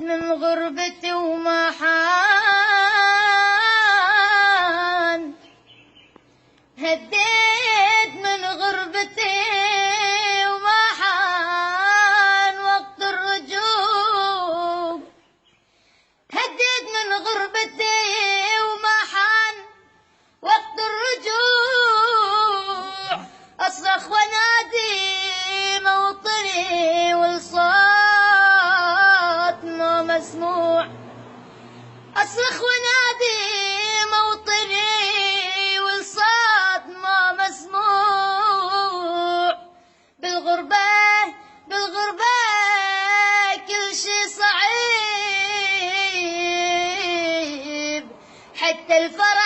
من غربتي وما حان، هديت من غربتي وما حان وقت الرجوع، هديت من غربتي وما حان وقت الرجوع، أصرخ ونادي موطني والصوت ما مسموع، أصرخ ونادي موطني والصوت ما مسموع. بالغربة بالغربة كل شي صعيب، حتى الفرح